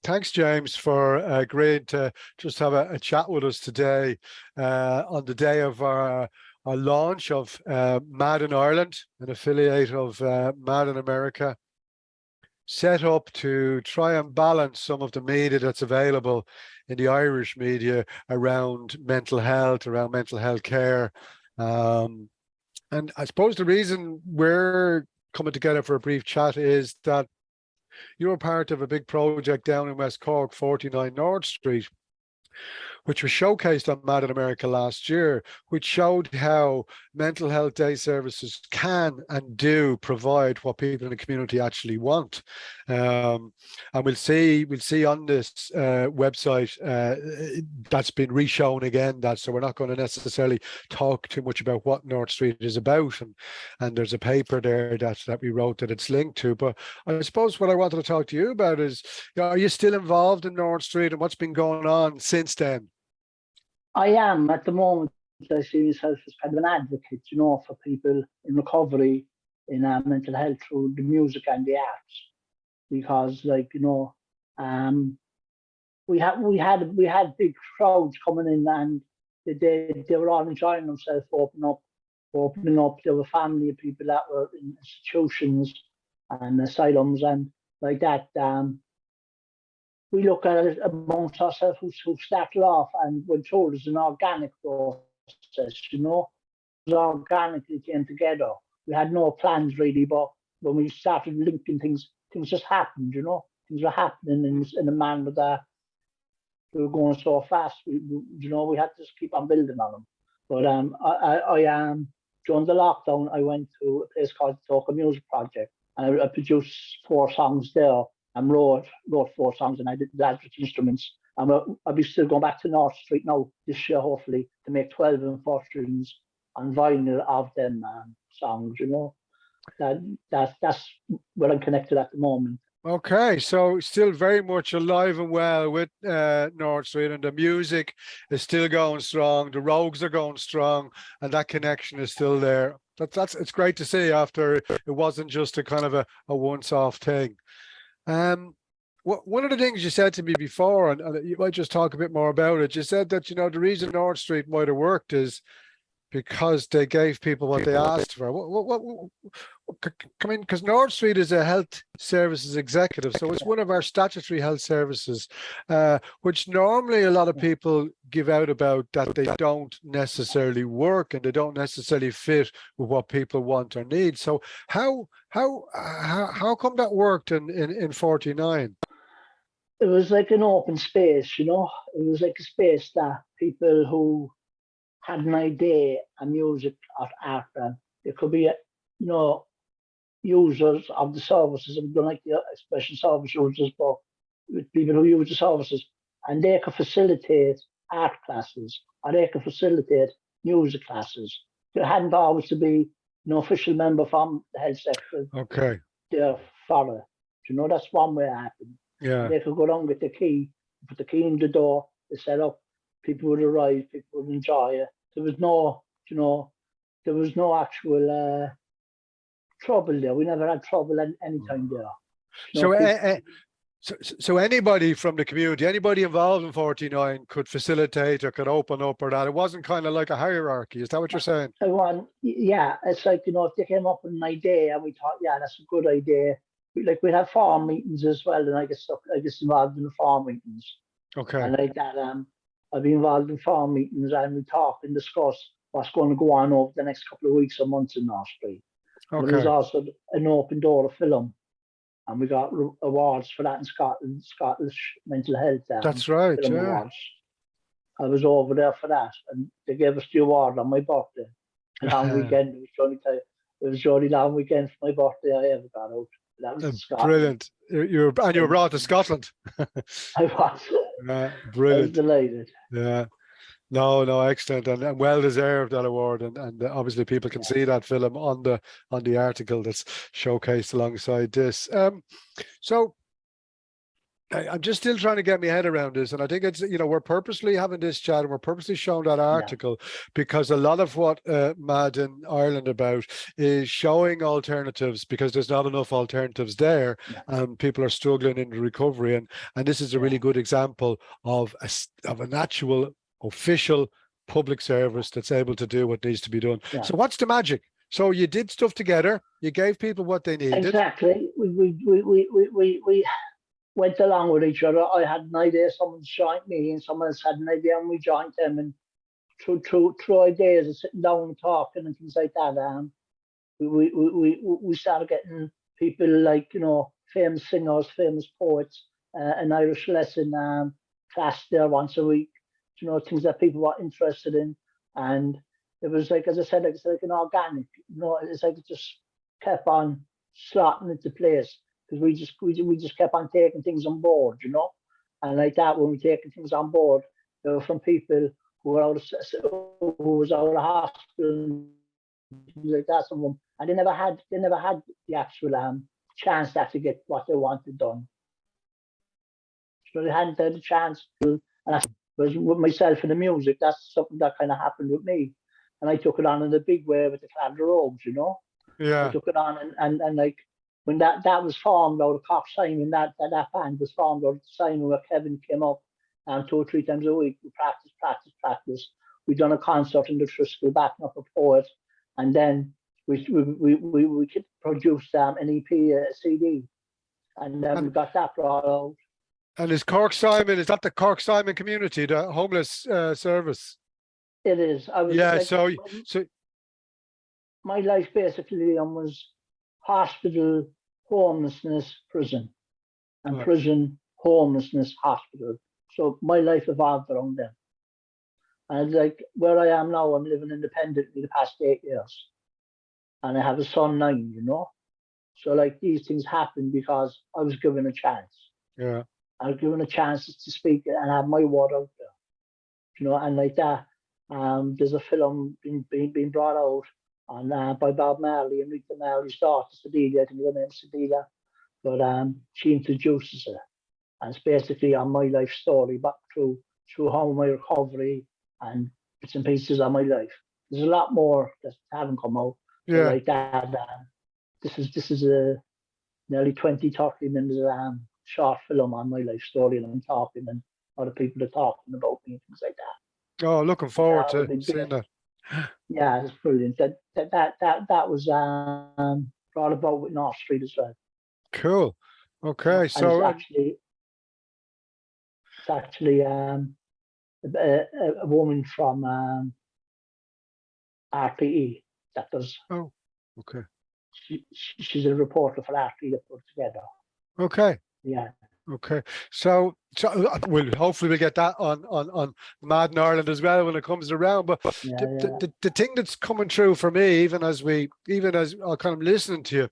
Thanks, James, for agreeing to just have a chat with us today on the day of our launch of Mad in Ireland, an affiliate of Mad in America, set up to try and balance some of the media that's available in the Irish media around mental health care. And I suppose the reason we're coming together for a brief chat is that you're part of a big project down in West Cork, 49 North Street, which was showcased on Mad in America last year, which showed how mental health day services can and do provide what people in the community actually want. And we'll see on this website that's been reshown again. So we're not going to necessarily talk too much about what North Street is about, and there's a paper there that we wrote that it's linked to. But I suppose what I wanted to talk to you about is, are you still involved in North Street, and what's been going on since then? I am at the moment. I see myself as kind of an advocate, for people in recovery in mental health through the music and the arts, because, we had big crowds coming in, and they were all enjoying themselves, opening up. There were family of people that were in institutions and asylums and like that. We look at it amongst ourselves who started off and were told it's an organic process, it organically came together. We had no plans really, but when we started linking things just happened, things were happening in a manner that we were going so fast. We had to just keep on building on them. But I during the lockdown, I went to a place called the Toca Music Project, and I produced 4 songs there. And wrote 4 songs, and I did that with instruments. And I'll be still going back to North Street now this year, hopefully, to make 12 and 4 strings on vinyl of them songs. That's where I'm connected at the moment. Okay, so still very much alive and well with North Street, and the music is still going strong. The Rogues are going strong, and that connection is still there. It's great to see after it wasn't just a kind of a once-off thing. One of the things you said to me before, and you might just talk a bit more about it, you said that, the reason North Street might have worked is because they gave people what they asked for. I mean, because North Street is a health services executive, so it's one of our statutory health services, which normally a lot of people give out about that they don't necessarily work and they don't necessarily fit with what people want or need. So how come that worked in 49? It was like an open space, It was like a space that people who had an idea of music or art, it could be, users of the services. I don't like the expression service users, but people who use the services, and they could facilitate art classes, or they could facilitate music classes. There hadn't always to be an official member from the health sector. Okay. There for it. That's one way it happened. Yeah. They could go down with the key, put the key in the door, they set up, people would arrive, people would enjoy it. There was no, there was no actual trouble there. We never had trouble any time there. So anybody from the community, anybody involved in 49 could facilitate or could open up, or that it wasn't kind of like a hierarchy. Is that what you're saying? Yeah, it's like, if they came up with an idea and we thought, yeah, that's a good idea. We'd have farm meetings as well, and I get involved in the farm meetings. Okay. And like that, I've been involved in farm meetings, and we talk and discuss what's going to go on over the next couple of weeks or months in North Street. Okay. There was also an open door film, and we got awards for that in Scotland, Scottish Mental Health. That's right, yeah. Awards. I was over there for that, and they gave us the award on my birthday. A long weekend. It was the only long weekend for my birthday I ever got out. That was brilliant. You were brought to Scotland. I was. Brilliant. I was delighted. Yeah. No, excellent, and well deserved that award, and obviously people can see that film on the article that's showcased alongside this. So I'm just still trying to get my head around this, and I think it's, we're purposely having this chat and we're purposely showing that article because a lot of what Mad in Ireland about is showing alternatives, because there's not enough alternatives there, and people are struggling in the recovery, and this is a really good example of an actual official public service that's able to do what needs to be done. So what's the magic? So you did stuff together, you gave people what they needed. Exactly. We went along with each other. I had an idea, someone joined me, and someone else had an idea, and we joined them. And through ideas of sitting down and talking and things like that, we started getting people like, famous singers, famous poets, an Irish lesson class there once a week, things that people were interested in. And it was like, as I said, it's like an organic, it's like it just kept on slotting into place, because we just kept on taking things on board, and like that, when we taking things on board, they were from people who were who was out of hospital, things like that. Some of them, and they never had the actual chance to actually get what they wanted done. So they hadn't had the chance to, and I was with myself in the music. That's something that kind of happened with me, and I took it on in a big way with the Cladder Rogues, Yeah. I took it on, and like, when that was formed out of Cork Simon, that band was formed out of Simon, where Kevin came up 2 or 3 times a week. We practice. We done a concert in the Triskel backing up a poet, and then we could produce an EP, a CD, and then we got that brought out. And is that the Cork Simon community, the homeless service? It is. So my life basically was hospital, homelessness, prison, and prison, homelessness, hospital. So my life evolved around them. And like where I am now, I'm living independently the past 8 years, and I have a son 9. So like, these things happen because I was given a chance. Yeah. I was given a chance to speak and have my word out there. And like that. There's a film being brought out by Bob Marley and Rita Marley's daughter, Sadilia. I think her name's Sadilia, but she introduces it, and it's basically on my life story, back through how my recovery and bits and pieces of my life. There's a lot more that haven't come out. Yeah. Like that. This is a nearly 20-30 minutes short film on my life story, and I'm talking, and other people are talking about me and things like that. Oh, looking forward to seeing that. Yeah, it's brilliant. That was brought about with North Street as well. Cool. Okay, so it's actually a woman from RTE that does. Oh, okay. She's a reporter for RTE that put it together. Okay. Yeah. Okay, so we'll get that on Mad in Ireland as well when it comes around. But the thing that's coming through for me, even as I'm kind of listening to you,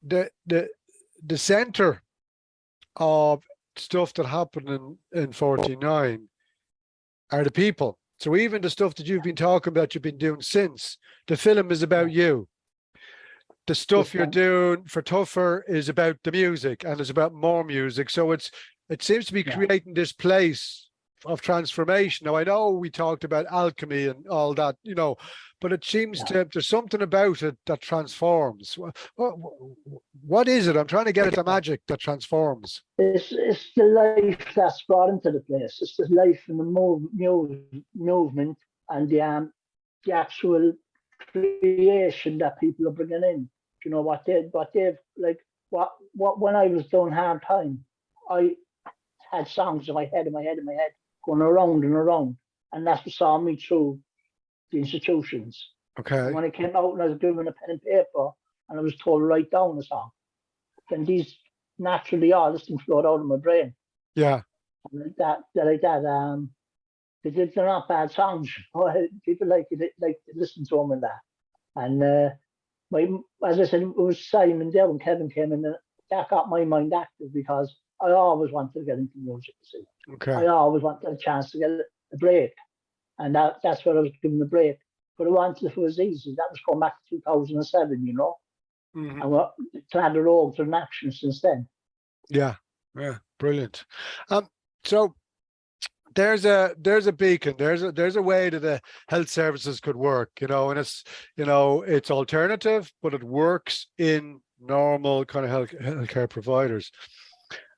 the center of stuff that happened in 49 are the people. So even the stuff that you've been talking about, you've been doing since, the film is about you. The stuff you're doing for Tougher is about the music, and it's about more music. So it seems to be creating this place of transformation. Now, I know we talked about alchemy and all that, but it seems there's something about it that transforms. What is it? I'm trying to get at the magic that transforms. It's the life that's brought into the place. It's the life and the movement and the actual creation that people are bringing in. What they've like, when I was doing Hard Time, I had songs in my head, going around and around, and that's what saw me through the institutions. Okay. And when I came out and I was given a pen and paper and I was told to write down a song, then these naturally this thing flowed out of my brain. Yeah. And they're not bad songs. People like to listen to them and that. And as I said, it was Simon there when Kevin came in, and that got my mind active because I always wanted to get into music. Okay. I always wanted a chance to get a break, and that's what I was given the break. But I wanted, if it was easy, that was going back to 2007, Mm-hmm. And Cladder Rogues are in action since then. Yeah. Yeah, brilliant. So there's a beacon, there's a way that the health services could work, you know, and it's, you know, it's alternative, but it works in normal kind of healthcare providers.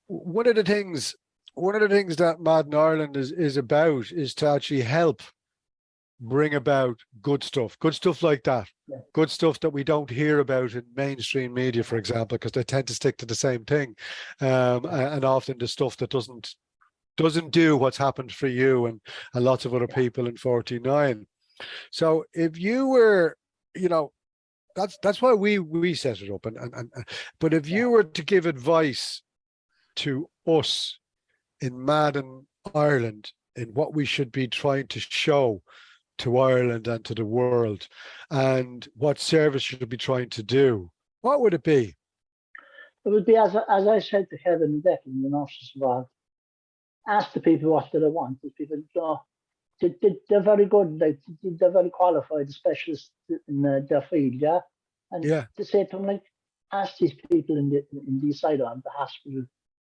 One of the things that Mad in Ireland is about is to actually help bring about good stuff like that. Yeah. Good stuff that we don't hear about in mainstream media, for example, because they tend to stick to the same thing, and often the stuff that doesn't do what's happened for you and lots of other people in 49. So if you were, you know, that's why we set it up, and but if you were to give advice to us in Mad in Ireland in what we should be trying to show to Ireland and to the world, and what service should be trying to do, what would it be? It would be, as I said to Kevin and Declan, the nurses involved, ask the people what do they want. The people, you know, they're very good, like they're very qualified specialists in their field, yeah. And to say to them, like, ask these people in the asylum, the hospital,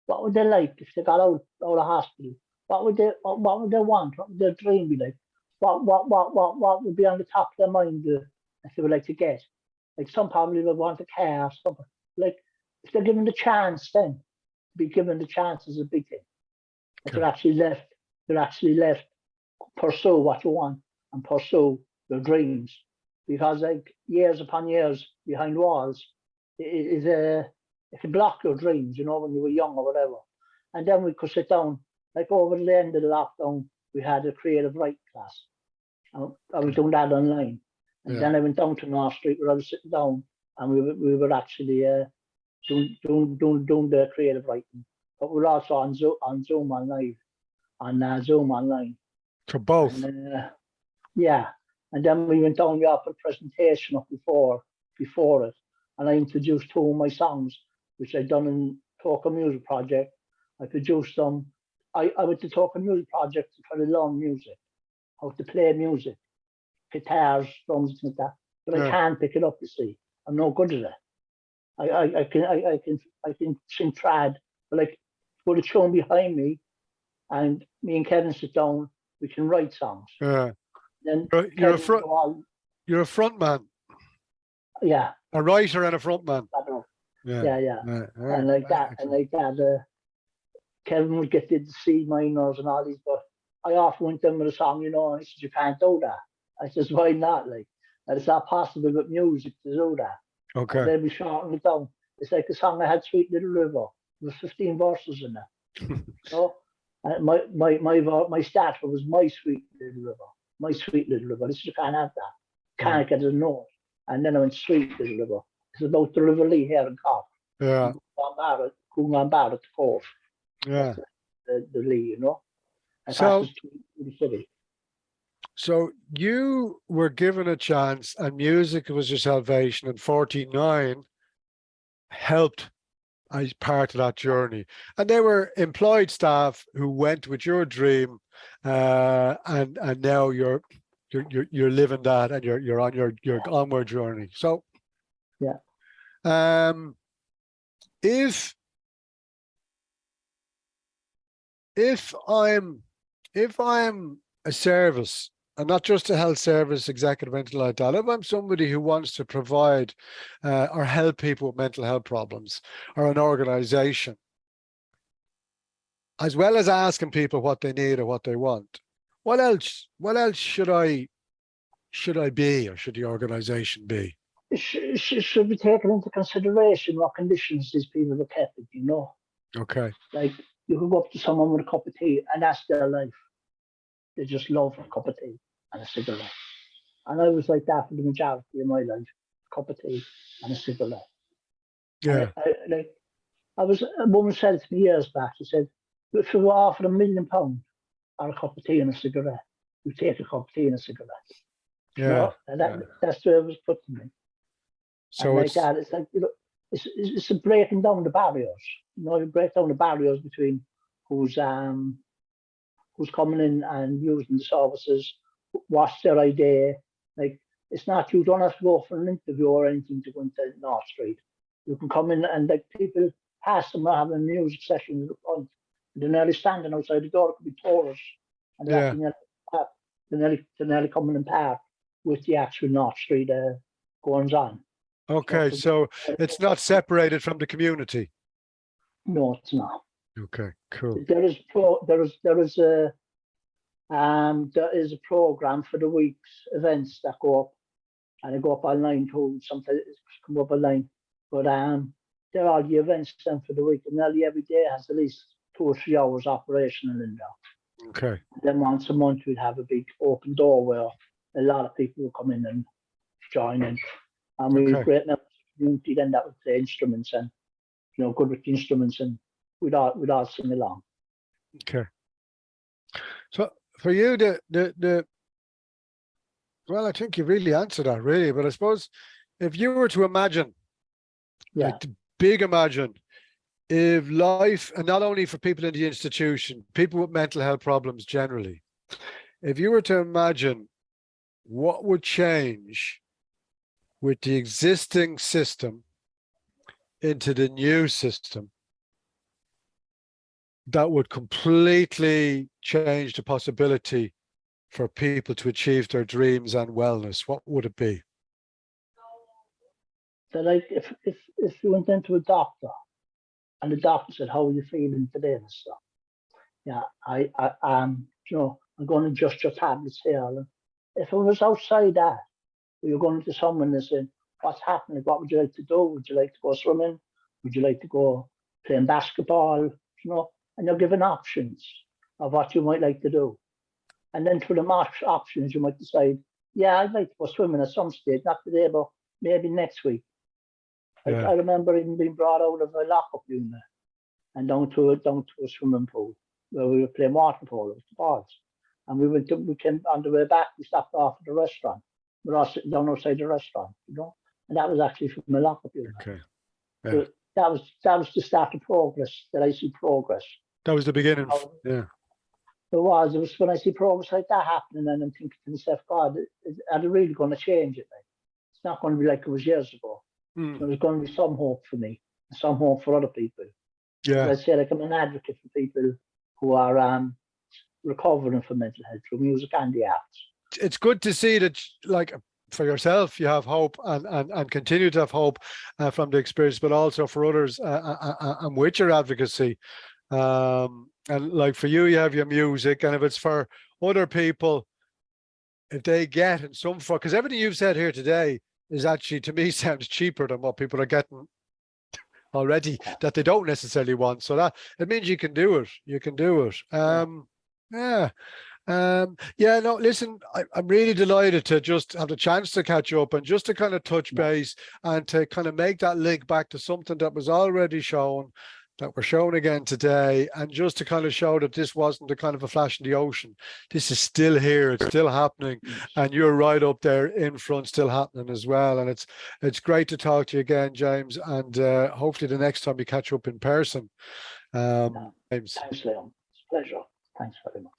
what would they like if they got out of hospital? What would they want? What would their dream be like? What would be on the top of their mind if they would like to get? Like some family would want a car, something. Like if they're given the chance, then to be given the chance is a big thing. If they're actually left pursue what you want and pursue your dreams, because like years upon years behind walls it can block your dreams, you know, when you were young or whatever. And then we could sit down, like over the end of the lockdown, we had a creative writing class. I was doing that online, and then I went down to North Street where I was sitting down, and we were actually doing the creative writing. But we were also on Zoom online, Zoom online. For both. And, and then we went down there for a presentation up before it, and I introduced two of my songs, which I'd done in Token Music Project. I produced them. I went to Token Music Project to try to learn music, how to play music, guitars, drums, and like that. But I can't pick it up. You see, I'm no good at it. I can sing trad, but like put a tune behind me, and me and Kevin sit down. We can write songs. Yeah. Then you're a front man. Yeah. A writer and a front man. Yeah. And like that, Kevin would get the C minors and all these, but I often went them with a song, you know, and he said, you can't do that. I says, why not? Like, and it's not possible with music to do that. Okay. And then we shortened it down. It's like the song I had, Sweet Little River. There was 15 verses in it. So my start was My Sweet Little River. My Sweet Little River. This you can't have that. Can't get a note. And then I went Sweet Little River. It's about the River Lee here in Cork. Yeah. Going on bad at the Cove. Yeah. The Lee, you know. And so the city. So you were given a chance, and music was your salvation, and 49 helped as part of that journey. And they were employed staff who went with your dream, and now you're living that, and you're on your onward journey. So if I'm a service, and not just a health service executive, anything like that, if I'm somebody who wants to provide or help people with mental health problems, or an organization, as well as asking people what they need or what they want, what else should I be, or should the organization be? It should be taken into consideration what conditions these people are kept in, you know. Okay. Like, you could go up to someone with a cup of tea and ask their life. They just love a cup of tea and a cigarette. And I was like that for the majority of my life. A cup of tea and a cigarette. Yeah. A woman said to me years back, she said, if you were offered £1 million or a cup of tea and a cigarette, you take a cup of tea and a cigarette. Yeah. You know? And that's the way it was put to me. So it's like, you know, it's a breaking down the barriers. You know, you break down the barriers between who's coming in and using the services, what's their idea. Like, it's not, you don't have to go for an interview or anything to go into North Street. You can come in, and like, people past them are having music sessions at the front. They're nearly standing outside the door. It could be tourists, and they're Yeah. actually they're nearly coming in park with the actual North Street goings on. Okay, so it's not separated from the community. No, it's not. Okay, cool. There is a program for the week's events that go up, and they go up online too. Sometimes it come up online, but there are the events then for the week, and nearly every day has at least 2 or 3 hours operational in there. Okay. Then once a month we'd have a big open door where a lot of people will come in and join in, and we have great members of the community then that would play instruments and good with the instruments, and we'd all sing along. Okay. So for you, well, I think you really answered that, really. But I suppose if you were to imagine, like the big imagine, if life, and not only for people in the institution, people with mental health problems generally, if you were to imagine what would change with the existing system into the new system that would completely change the possibility for people to achieve their dreams and wellness, what would it be? So like if you went into a doctor and the doctor said, "How are you feeling today?" and stuff, yeah, I'm going to adjust your tablets here. And if it was outside that, you're going to someone and saying, "What's happening? What would you like to do? Would you like to go swimming? Would you like to go playing basketball?" And you're given options of what you might like to do. And then through the options, you might decide, "Yeah, I'd like to go swimming at some stage, not today, but maybe next week." I remember even being brought out of a lockup unit and down to a swimming pool where we were playing water polo with the balls. And we came on the way back, we stopped off at the restaurant. We're all sitting down outside the restaurant, and that was actually from the lockup unit. Okay. Yeah. So that was the start of progress, that I see progress. That was the beginning. Yeah. It was when I see progress like that happening, and I'm thinking to myself, God, are they really going to change it? It's not going to be like it was years ago. There's going to be some hope for me, some hope for other people. Yeah. As I say, like, I'm an advocate for people who are recovering from mental health through music and the arts. It's good to see that, like, for yourself, you have hope and continue to have hope from the experience, but also for others and with your advocacy. And like for you, you have your music, and if it's for other people, if they get in some form, because everything you've said here today is actually, to me, sounds cheaper than what people are getting already that they don't necessarily want. So that it means you can do it. You can do it. No, listen, I'm really delighted to just have the chance to catch up and just to kind of touch base and to kind of make that link back to something that was already shown, that we're showing again today, and just to kind of show that this wasn't a kind of a flash in the ocean. This is still here, it's still happening, and you're right up there in front, still happening as well. And it's great to talk to you again, James, and hopefully the next time we catch up in person. James. Thanks, Leon. It's a pleasure. Thanks very much.